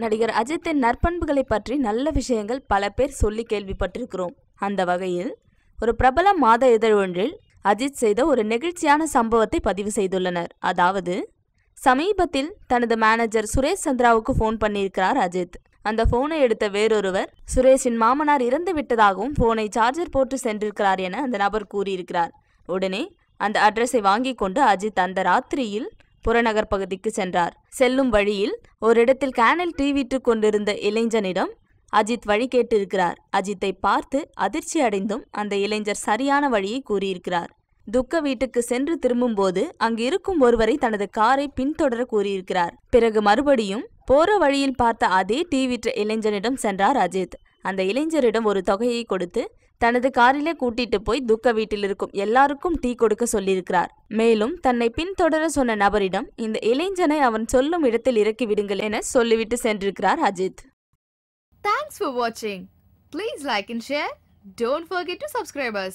நடிகர் அஜித்தின் நற்பண்புகளை பற்றி நல்ல விஷயங்கள் பல பேர் சொல்லி கேள்விப்பட்டிருக்கிறோம். அந்த வகையில் ஒரு பிரபல மாத இதழ் ஒன்றில் அஜித் செய்த ஒரு நெகிழ்ச்சியான சம்பவத்தை பதிவு செய்துள்ளனர். அதாவது, சமீபத்தில் தனது மேனேஜர் சுரேஷ் சந்திராவுக்கு ஃபோன் பண்ணியிருக்கிறார் அஜித். அந்த போனை எடுத்த வேறொருவர் சுரேஷின் மாமனார் இறந்து விட்டதாகவும் போனை சார்ஜர் போட்டு சென்றிருக்கிறார் என அந்த நபர் கூறியிருக்கிறார். உடனே அந்த அட்ரஸை வாங்கி கொண்டு அஜித் அந்த ராத்திரியில் புறநகர் பகுதிக்கு சென்றார். செல்லும் வழியில் ஒரு இடத்தில் கேனில் டீ விற்று கொண்டிருந்த இளைஞனிடம் அஜித் வழி கேட்டிருக்கிறார். அஜித்தை பார்த்து அதிர்ச்சி அடைந்தும் அந்த இளைஞர் சரியான வழியை கூறியிருக்கிறார். துக்க வீட்டுக்கு சென்று திரும்பும் போது அங்கு இருக்கும் ஒருவரை தனது காரை பின்தொடர கூறியிருக்கிறார். பிறகு மறுபடியும் போற வழியில் பார்த்த அதே டீ விற்ற இளைஞனிடம் சென்றார் அஜித். அந்த இளைஞரிடம் ஒரு தொகையை கொடுத்து தனது காரிலே கூட்டிட்டு போய் துக்க வீட்டில் இருக்கும் எல்லாருக்கும் டீ கொடுக்க சொல்லியிருக்கிறார். மேலும் தன்னை பின்தொடர சொன்ன நபரிடம் இந்த இளைஞனை அவன் சொல்லும் இடத்தில் இறக்கி விடுங்கள் என சொல்லிவிட்டு சென்றிருக்கிறார் Ajith. Thanks for watching. Please like and share. Don't forget to subscribe us.